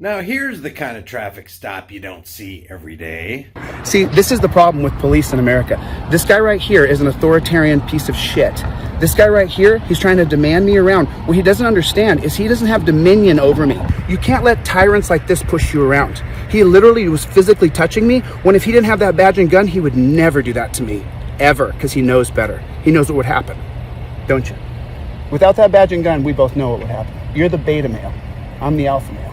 Now here's the kind of traffic stop you don't see every day. See, this is the problem with police in America. This guy right here is an authoritarian piece of shit. This guy right here, he's trying to demand me around. What he doesn't understand is he doesn't have dominion over me. You can't let tyrants like this push you around. He literally was physically touching me, when if he didn't have that badge and gun, he would never do that to me. Ever, because he knows better. He knows what would happen. Don't you? Without that badge and gun, we both know what would happen. You're the beta male. I'm the alpha male.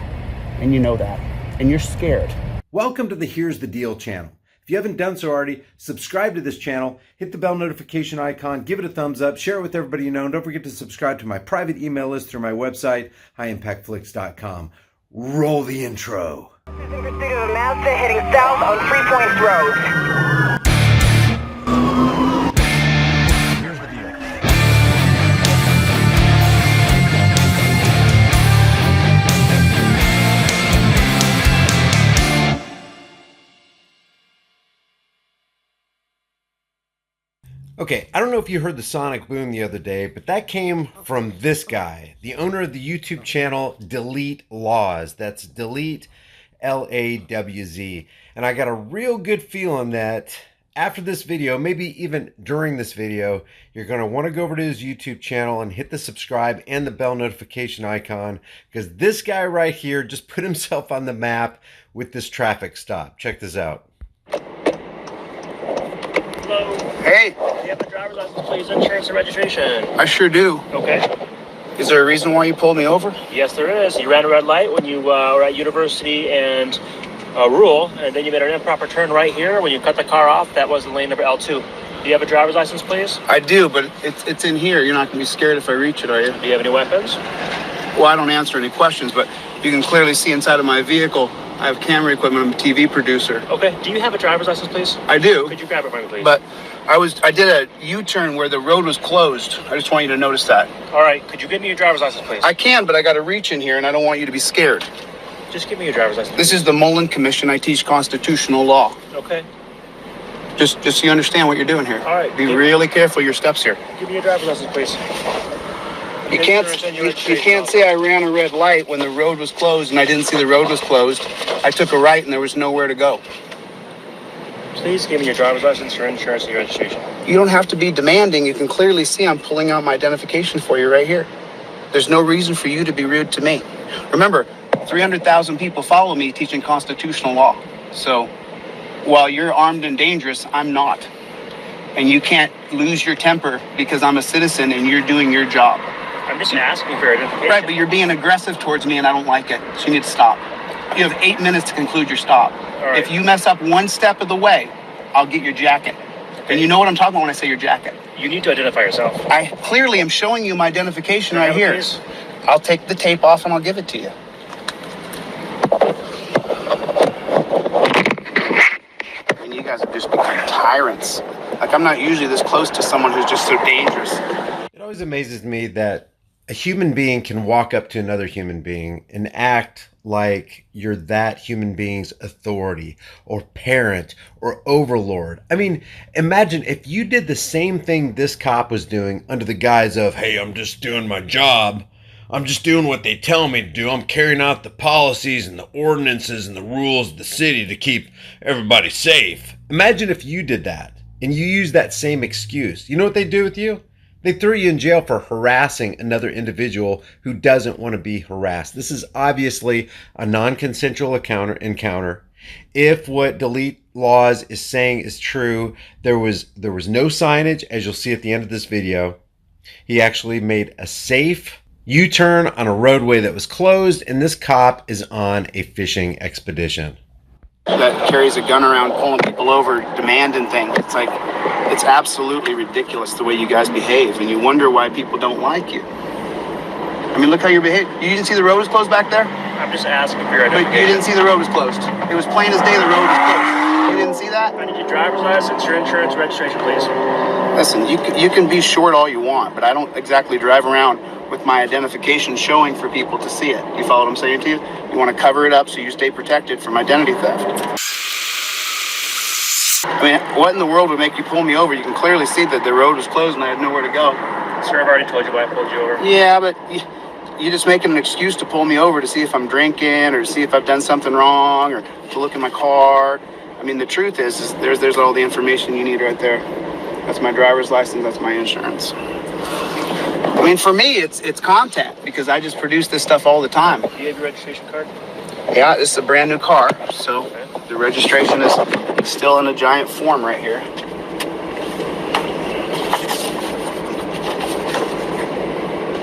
And you know that. And you're scared. Welcome to the Here's the Deal channel. If you haven't done so already, subscribe to this channel, hit the bell notification icon, give it a thumbs up, share it with everybody you know, and don't forget to subscribe to my private email list through my website, highimpactflix.com. Roll the intro. In pursuit of a Mazda heading south on 3 Points Road. Okay, I don't know if you heard the sonic boom the other day, but that came from this guy, the owner of the YouTube channel Delete Laws. That's Delete, L-A-W-Z. And I got a real good feeling that after this video, maybe even during this video, you're going to want to go over to his YouTube channel and hit the subscribe and the bell notification icon, because this guy right here just put himself on the map with this traffic stop. Check this out. Hello. Hey, Do you have a driver's license, please? Insurance and registration. I sure do. Okay. Is there a reason why you pulled me over? Yes, there is. You ran a red light when you were at University and Rural, and then you made an improper turn right here. When you cut the car off, that was the lane number L2. Do you have a driver's license, please? I do, but it's in here. You're not going to be scared if I reach it, are you? Do you have any weapons? Well, I don't answer any questions, but you can clearly see inside of my vehicle. I have camera equipment. I'm a TV producer. Okay. Do you have a driver's license, please? I do. Could you grab it for me, please? But I did a U-turn where the road was closed. I just want you to notice that. All right. Could you give me your driver's license, please? I can, but I got to reach in here, and I don't want you to be scared. Just give me your driver's license. This is the Mullen Commission. I teach constitutional law. Okay. Just so you understand what you're doing here. All right. Be really careful of your steps here. Give me your driver's license, please. You can't say I ran a red light when the road was closed and I didn't see the road was closed. I took a right and there was nowhere to go. Please give me your driver's license, your insurance, and your registration. You don't have to be demanding. You can clearly see I'm pulling out my identification for you right here. There's no reason for you to be rude to me. Remember, 300,000 people follow me teaching constitutional law. So while you're armed and dangerous, I'm not. And you can't lose your temper because I'm a citizen and you're doing your job. I'm just asking for your identification. Right, but you're being aggressive towards me and I don't like it. So you need to stop. You have 8 minutes to conclude your stop. All right. If you mess up one step of the way, I'll get your jacket. Okay. And you know what I'm talking about when I say your jacket. You need to identify yourself. I clearly am showing you my identification Can I right have it, here. please? I'll take the tape off and I'll give it to you. And you guys have just become tyrants. Like, I'm not usually this close to someone who's just so dangerous. It always amazes me that a human being can walk up to another human being and act like you're that human being's authority or parent or overlord. I mean, imagine if you did the same thing this cop was doing under the guise of, hey, I'm just doing my job. I'm just doing what they tell me to do. I'm carrying out the policies and the ordinances and the rules of the city to keep everybody safe. Imagine if you did that and you use that same excuse. You know what they do with you? They throw you in jail for harassing another individual who doesn't want to be harassed. This is obviously a non-consensual encounter. If what Delete Laws is saying is true, there was no signage, as you'll see at the end of this video. He actually made a safe U-turn on a roadway that was closed, and this cop is on a fishing expedition. That carries a gun around pulling people over, demanding things. It's like, it's absolutely ridiculous the way you guys behave, and you wonder why people don't like you. I mean, look how you behave. You didn't see the road was closed back there? I'm just asking for your But identification. you didn't see the road was closed. It was plain as day the road was closed. You didn't see that? I need your driver's license, your insurance, registration, please. Listen, you can be short all you want, but I don't exactly drive around with my identification showing for people to see it. You follow what I'm saying to you? You want to cover it up so you stay protected from identity theft. I mean, what in the world would make you pull me over? You can clearly see that the road was closed and I had nowhere to go. Sir, I've already told you why I pulled you over. Yeah, but You just making an excuse to pull me over to see if I'm drinking or see if I've done something wrong or to look in my car. I mean, the truth is there's all the information you need right there. That's my driver's license. That's my insurance. I mean, for me, it's content because I just produce this stuff all the time. Do you have your registration card? Yeah, this is a brand new car, so the registration is still in a giant form right here.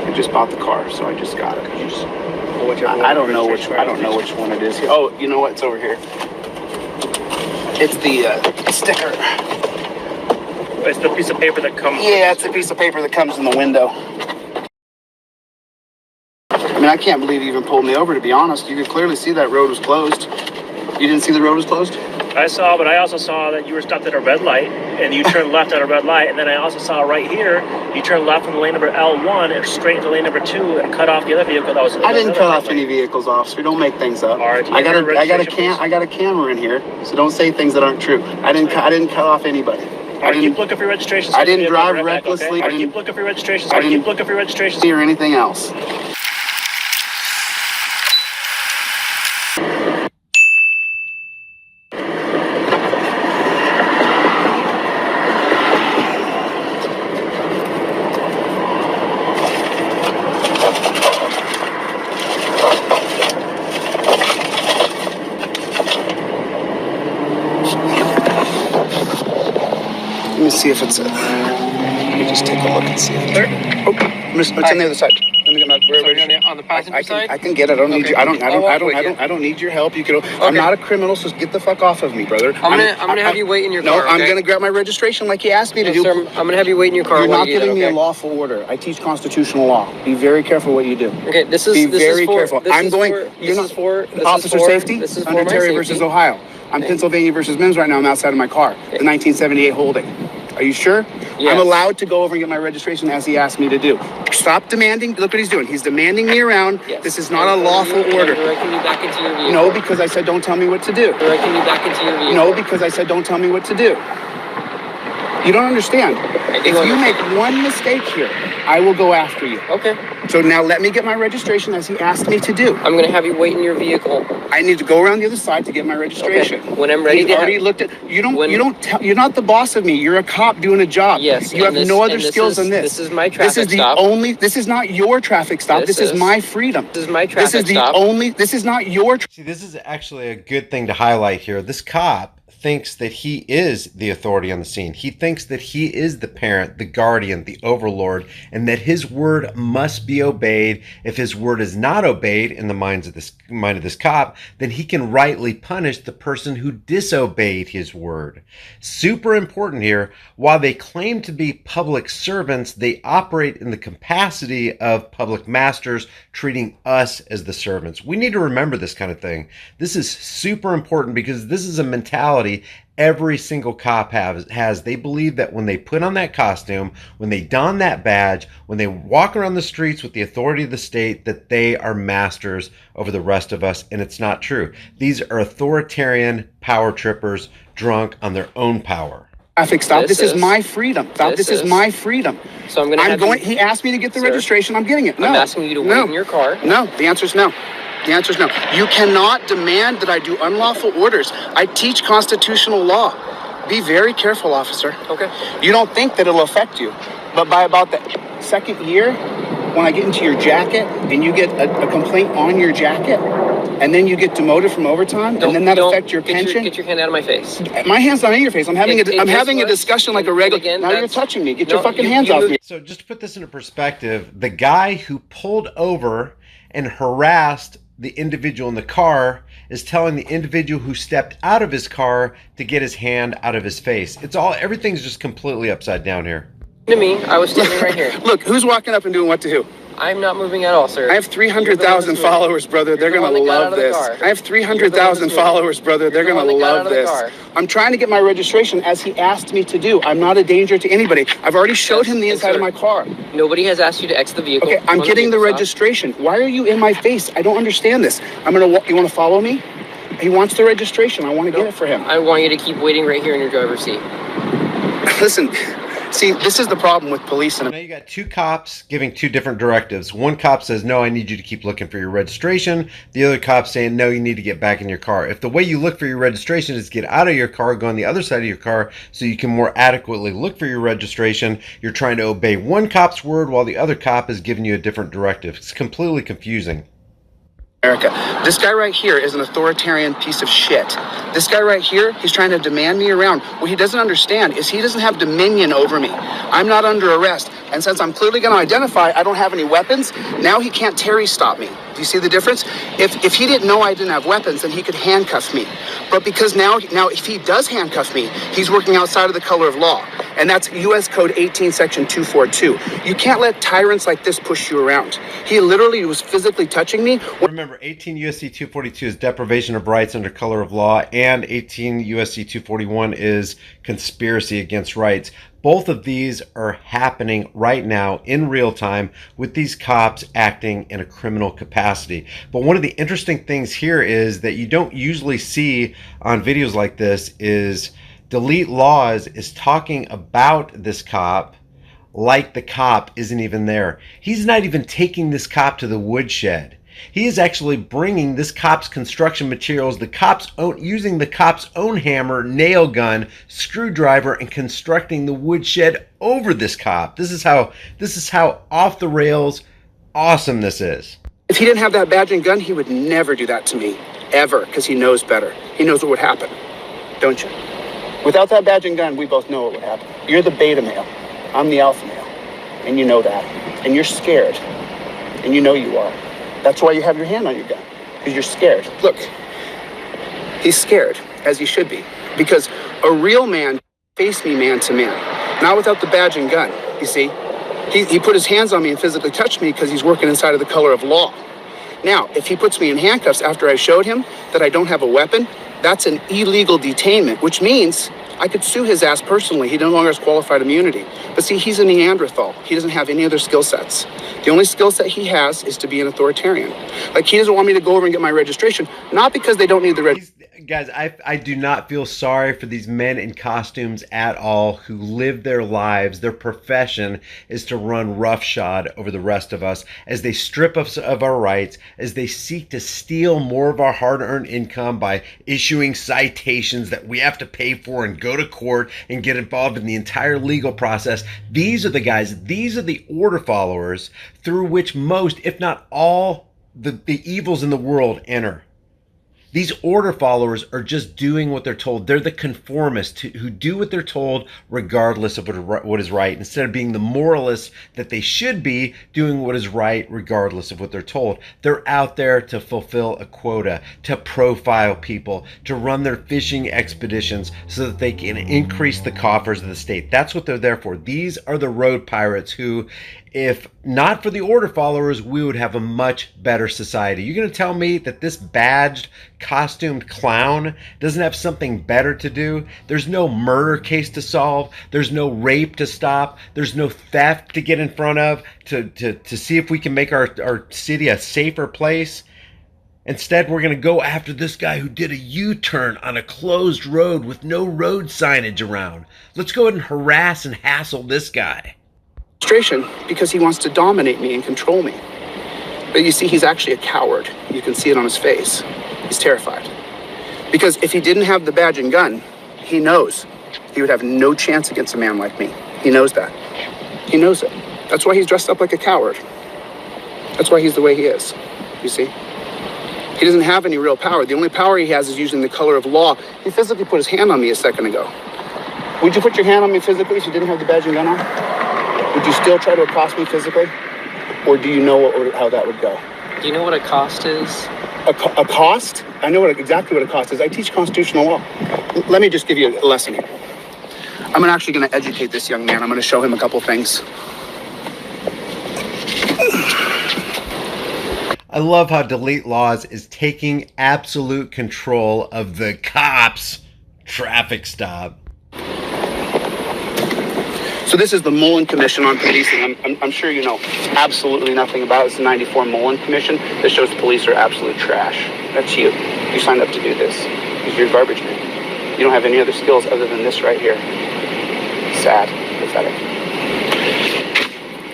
I just bought the car, so I just got it. I don't know which one it is here. Oh, you know what? It's over here. It's the sticker. It's the piece of paper that comes. Yeah, it's a piece of paper that comes in the window. I mean, I can't believe you even pulled me over, to be honest. You could clearly see that road was closed. You didn't see the road was closed? I saw, but I also saw that you were stopped at a red light, and you turned left at a red light, and then I also saw right here, you turned left from the lane number L1 and straight into lane number 2 and cut off the other vehicle that was. I didn't cut off any vehicles, officer. Don't make things up. Right, I got a camera in here, so don't say things that aren't true. I didn't cut off anybody. I didn't keep looking for your registration. I didn't drive recklessly. I keep looking for your registration. I keep looking for your registration. Or anything else. Let me see if it's let me just take a look and see if it's it's on the other side. Let me get my on the passenger side. I can get it. I don't need you. I don't need your help. You can. I'm not a criminal, so get the fuck off of me, brother. I'm gonna have you wait in your car. No, I'm gonna grab my registration like you asked me to do. Sir, I'm gonna have you wait in your car. You're not giving me a lawful order. I teach constitutional law. Be very careful what you do. Okay, this is careful. I'm going. You're not for officer safety. This is under for Terry my versus safety. Ohio. I'm Pennsylvania versus Mims right now. I'm outside of my car. The 1978 holding. Are you sure? Yes. I'm allowed to go over and get my registration as he asked me to do. Stop demanding. Look what he's doing. He's demanding me around. Yes. This is not a lawful order. Directing you back into your vehicle. No, because I said don't tell me what to do. Directing you back into your vehicle. No, because I said don't tell me what to do. You don't understand. If you make one mistake here, I will go after you. Okay. So now let me get my registration as he asked me to do. I'm gonna have you wait in your vehicle. I need to go around the other side to get my registration. Okay. When I'm ready He's to already looked at you're not the boss of me. You're a cop doing a job. Yes. You have no other skills than this. This is my traffic stop. This is not your traffic stop. This is my freedom. This is my traffic stop. This is not your See, this is actually a good thing to highlight here. This cop thinks that he is the authority on the scene. He thinks that he is the parent, the guardian, the overlord, and that his word must be obeyed. If his word is not obeyed in the mind of this cop, then he can rightly punish the person who disobeyed his word. Super important here. While they claim to be public servants, they operate in the capacity of public masters, treating us as the servants. We need to remember this kind of thing. This is super important because this is a mentality every single cop has. They believe that when they put on that costume, when they don that badge, when they walk around the streets with the authority of the state, that they are masters over the rest of us, and it's not true. These are authoritarian power trippers drunk on their own power. traffic stop. This is my freedom. This is my freedom. So he asked me to get the registration. I'm getting it. No. I'm asking you to wait in your car. No. The answer is no. The answer is no. You cannot demand that I do unlawful orders. I teach constitutional law. Be very careful, officer. Okay. You don't think that it'll affect you, but by about the second year, when I get into your jacket and you get a complaint on your jacket, and then you get demoted from overtime, and then that affects your pension. Get your hand out of my face. My hand's not in your face. I'm having a discussion like a regular. Now you're touching me. Get your fucking hands off me. So just to put this into perspective, the guy who pulled over and harassed the individual in the car is telling the individual who stepped out of his car to get his hand out of his face. Everything's just completely upside down here. To me, I was standing right here. Look, who's walking up and doing what to who? I'm not moving at all, sir. I have 300,000 followers, brother. They're going to love this. I have 300,000 followers, brother. They're going to love this. I'm trying to get my registration as he asked me to do. I'm not a danger to anybody. I've already showed him the inside of my car. Nobody has asked you to exit the vehicle. Okay, I'm getting the registration. Why are you in my face? I don't understand this. You want to follow me? He wants the registration. I want to get it for him. I want you to keep waiting right here in your driver's seat. Listen, See, this is the problem with police. Now you got two cops giving two different directives. One cop says, no, I need you to keep looking for your registration. The other cop saying, no, you need to get back in your car. If the way you look for your registration is get out of your car, go on the other side of your car so you can more adequately look for your registration, you're trying to obey one cop's word while the other cop is giving you a different directive. It's completely confusing. America. This guy right here is an authoritarian piece of shit. This guy right here, he's trying to demand me around. What he doesn't understand is he doesn't have dominion over me. I'm not under arrest. And since I'm clearly going to identify I don't have any weapons, now he can't Terry stop me. Do you see the difference? If he didn't know I didn't have weapons, then he could handcuff me. But because now if he does handcuff me, he's working outside of the color of law. And that's U.S. Code 18, Section 242. You can't let tyrants like this push you around. He literally was physically touching me. Remember, 18 U.S.C. 242 is deprivation of rights under color of law, and 18 U.S.C. 241 is conspiracy against rights. Both of these are happening right now in real time with these cops acting in a criminal capacity. But one of the interesting things here is that you don't usually see on videos like this is Delete Laws is talking about this cop like the cop isn't even there. He's not even taking this cop to the woodshed. He is actually bringing this cop's construction materials, using the cop's own hammer, nail gun, screwdriver, and constructing the woodshed over this cop. This is how off the rails awesome this is. If he didn't have that badge and gun, he would never do that to me, ever, because he knows better. He knows what would happen, don't you? Without that badge and gun, we both know what would happen. You're the beta male. I'm the alpha male. And you know that. And you're scared. And you know you are. That's why you have your hand on your gun. Because you're scared. Look, he's scared, as he should be. Because a real man faced me man to man. Not without the badge and gun, you see. He put his hands on me and physically touched me because he's working inside of the color of law. Now, if he puts me in handcuffs after I showed him that I don't have a weapon, that's an illegal detainment, which means I could sue his ass personally. He no longer has qualified immunity. But see, he's a Neanderthal. He doesn't have any other skill sets. The only skill set he has is to be an authoritarian. Like, he doesn't want me to go over and get my registration, not because they don't need the registration. Guys, I do not feel sorry for these men in costumes at all who live their lives. Their profession is to run roughshod over the rest of us as they strip us of our rights, as they seek to steal more of our hard-earned income by issuing citations that we have to pay for and go to court and get involved in the entire legal process. These are the guys, these are the order followers through which most, if not all, the evils in the world enter. These order followers are just doing what they're told. They're the conformists who do what they're told regardless of what is right, instead of being the moralists that they should be, doing what is right regardless of what they're told. They're out there to fulfill a quota, to profile people, to run their fishing expeditions so that they can increase the coffers of the state. That's what they're there for. These are the road pirates who, if not for the order followers, we would have a much better society. You're going to tell me that this badged, costumed clown doesn't have something better to do? There's no murder case to solve. There's no rape to stop. There's no theft to get in front of to see if we can make our city a safer place. Instead, we're going to go after this guy who did a U-turn on a closed road with no road signage around. Let's go ahead and harass and hassle this guy. Because he wants to dominate me and control me. But you see, he's actually a coward. You can see it on his face. He's terrified. Because if he didn't have the badge and gun, he knows he would have no chance against a man like me. He knows that. He knows it. That's why he's dressed up like a coward. That's why he's the way he is. You see? He doesn't have any real power. The only power he has is using the color of law. He physically put his hand on me a second ago. Would you put your hand on me physically if you didn't have the badge and gun on? Would you still try to accost me physically? Or do you know how that would go? Do you know what a cost is? A cost? I know exactly what a cost is. I teach constitutional law. Let me just give you a lesson here. I'm actually going to educate this young man. I'm going to show him a couple things. I love how Delete Laws is taking absolute control of the cops' traffic stop. So this is the Mullen Commission on Policing. I'm sure you know absolutely nothing about it. It's the 94 Mullen Commission that shows the police are absolute trash. That's you. You signed up to do this because you're a garbage man. You don't have any other skills other than this right here. Sad. Pathetic.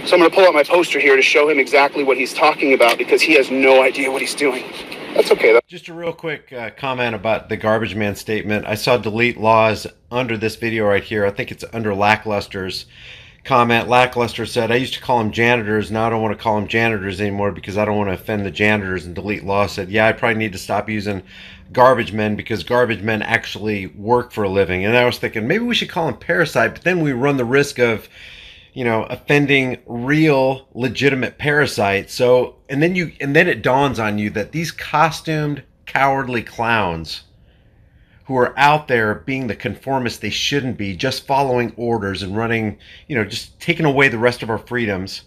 So I'm going to pull out my poster here to show him exactly what he's talking about, because he has no idea what he's doing. That's okay, though. Just a real quick comment about the garbage man statement. I saw delete laws under this video right here. I think it's under Lackluster's comment. Lackluster said, I used to call them janitors. Now I don't want to call them janitors anymore because I don't want to offend the janitors. And delete law said, yeah, I probably need to stop using garbage men because garbage men actually work for a living. And I was thinking maybe we should call them parasite, but then we run the risk of, you know, offending real legitimate parasites. So and then it dawns on you that these costumed cowardly clowns who are out there being the conformists they shouldn't be, just following orders and running, you know, just taking away the rest of our freedoms.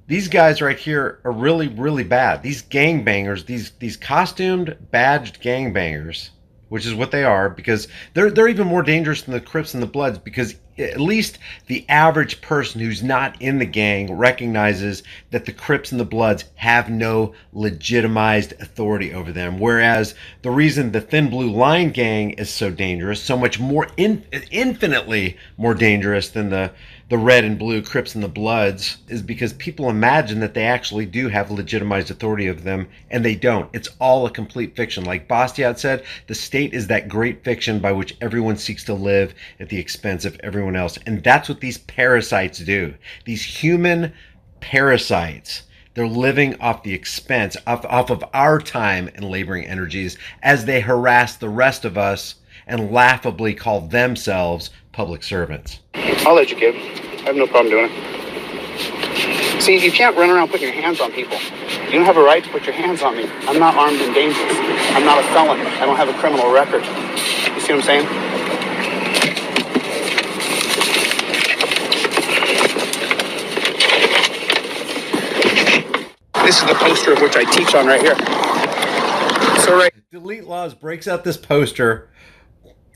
These guys right here are really, really bad. These gangbangers, these costumed, badged gangbangers, which is what they are, because they're even more dangerous than the Crips and the Bloods, because at least the average person who's not in the gang recognizes that the Crips and the Bloods have no legitimized authority over them. Whereas the reason the Thin Blue Line gang is so dangerous, so much more, infinitely more dangerous than the red and blue Crips and the Bloods, is because people imagine that they actually do have legitimized authority of them, and they don't. It's all a complete fiction. Like Bastiat said, the state is that great fiction by which everyone seeks to live at the expense of everyone else. And that's what these parasites do. These human parasites, they're living off the expense, off of our time and laboring energies, as they harass the rest of us and laughably call themselves public servants. I'll let you give. I have no problem doing it. See, you can't run around putting your hands on people. You don't have a right to put your hands on me. I'm not armed and dangerous. I'm not a felon. I don't have a criminal record. You see what I'm saying? This is the poster of which I teach on right here. So right. Delete Laws breaks out this poster,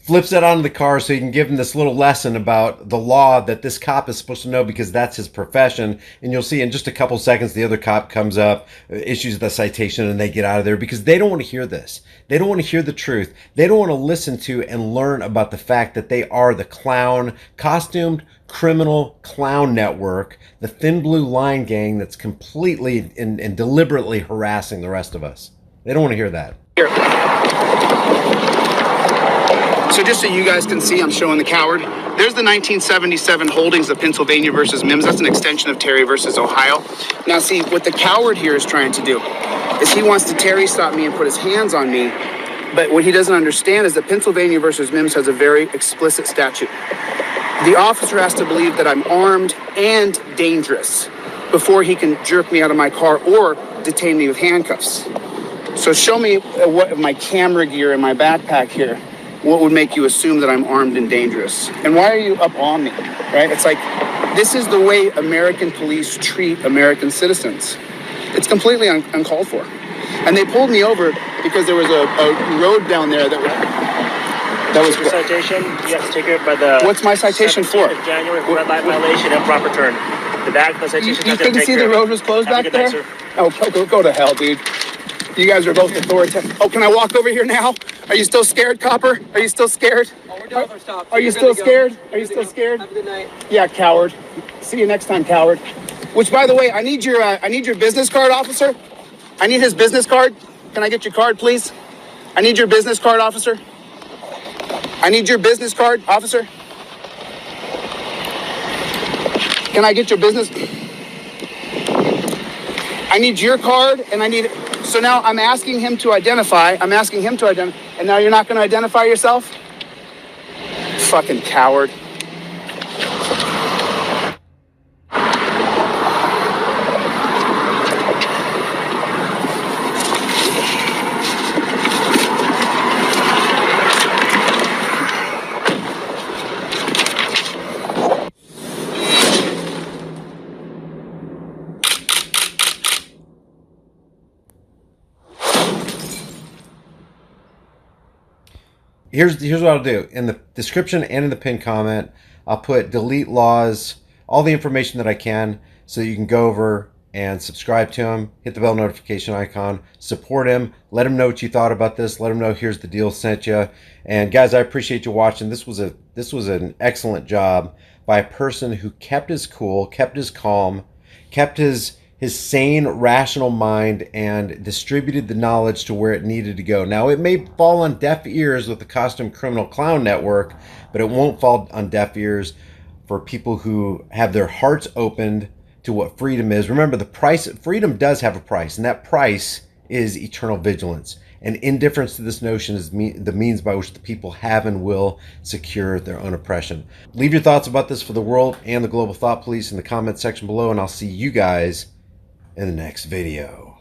flips it onto the car so you can give him this little lesson about the law that this cop is supposed to know because that's his profession. And you'll see in just a couple seconds, the other cop comes up, issues the citation, and they get out of there because they don't want to hear this. They don't want to hear the truth. They don't want to listen to and learn about the fact that they are the clown, costumed criminal clown network, the Thin Blue Line gang that's completely and deliberately harassing the rest of us. They don't want to hear that. Here. So just so you guys can see, I'm showing the coward. There's the 1977 holdings of Pennsylvania versus Mims. That's an extension of Terry versus Ohio. Now see, what the coward here is trying to do is he wants to Terry stop me and put his hands on me. But what he doesn't understand is that Pennsylvania versus Mims has a very explicit statute. The officer has to believe that I'm armed and dangerous before he can jerk me out of my car or detain me with handcuffs. So show me what my camera gear in my backpack here. What would make you assume that I'm armed and dangerous? And why are you up on me, right? It's like, this is the way American police treat American citizens. It's completely uncalled for. And they pulled me over because there was a road down there that was... Your citation, you have to take it by the... What's my citation for? January for red light violation and proper turn. The back of the citation... You couldn't see the road was closed back there? Night, oh, go to hell, dude. You guys are both authoritarian. Oh, can I walk over here now? Are you still scared, Copper? Are you still scared? Oh, we're done with our stop. Are you still scared? Are you still scared? Have a good night. Yeah, coward. See you next time, coward. Which, by the way, I need your business card, officer. I need his business card. Can I get your card, please? I need your business card, officer. I need your business card, officer. Can I get your business? I need your card, and I need... So now I'm asking him to identify. And now you're not going to identify yourself? Fucking coward. Here's what I'll do. In the description and in the pinned comment, I'll put delete laws, all the information that I can, so you can go over and subscribe to him. Hit the bell notification icon. Support him. Let him know what you thought about this. Let him know here's the deal sent you. And guys, I appreciate you watching. This was an excellent job by a person who kept his cool, kept his calm, kept his sane, rational mind, and distributed the knowledge to where it needed to go. Now, it may fall on deaf ears with the Costume Criminal Clown Network, but it won't fall on deaf ears for people who have their hearts opened to what freedom is. Remember, the price, freedom does have a price, and that price is eternal vigilance. And indifference to this notion is the means by which the people have and will secure their own oppression. Leave your thoughts about this for the world and the global thought police in the comments section below, and I'll see you guys in the next video.